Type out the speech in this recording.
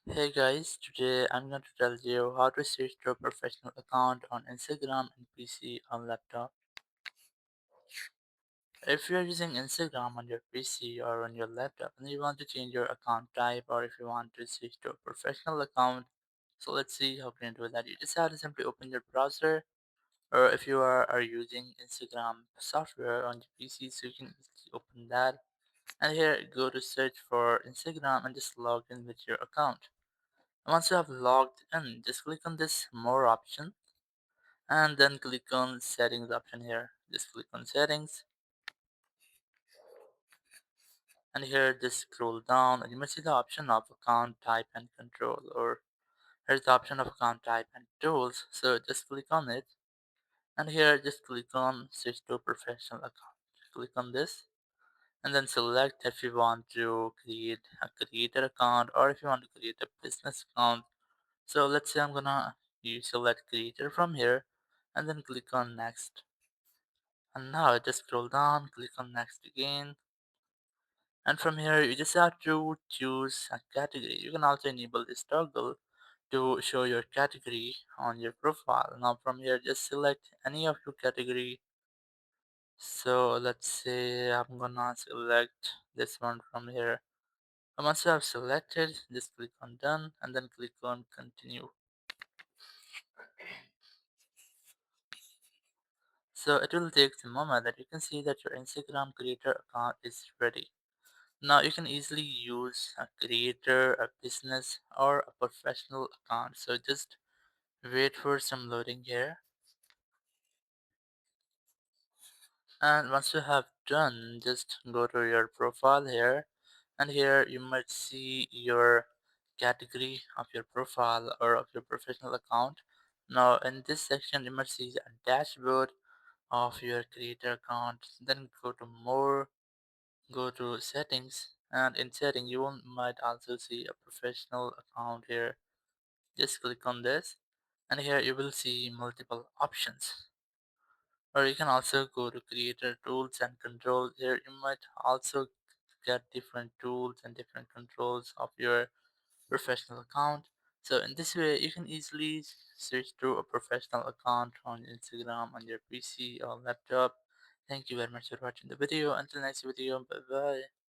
Hey guys, today I'm going to tell you how to switch to a professional account on Instagram and PC on laptop. If you're using Instagram on your PC or on your laptop and you want to change your account type or if you want to switch to a professional account, so let's see how can you do that. You just have to simply open your browser or if you are using Instagram software on your PC so you can easily open that and here go to search for Instagram and just log in with your account. Once you have logged in, just click on this more option and then click on settings option here. Just click on settings and here just scroll down and you may see the option of account type and control or here's the option of account type and tools. So just click on it and here just click on switch to professional account. Click on this and then select if you want to create a creator account or if you want to create a business account. So let's say I'm gonna you select creator from here and then click on next. And now just scroll down, click on next again. And from here you just have to choose a category. You can also enable this toggle to show your category on your profile. Now from here just select any of your category. So let's say I'm gonna select this one from here. And once you have selected, just click on done and then click on continue. So it will take a moment that you can see that your Instagram creator account is ready. Now you can easily use a creator, a business, or a professional account. So just wait for some loading here. And once you have done, just go to your profile here. And here you might see your category of your profile or of your professional account. Now in this section you might see a dashboard of your creator account. Then go to more, go to settings, and in setting you might also see a professional account here. Just click on this and here you will see multiple options, or you can also go to creator tools and controls. Here you might also get different tools and different controls of your professional account. So in this way you can easily switch to a professional account on Instagram on your PC or laptop. Thank you very much for watching the video. Until next video, bye bye.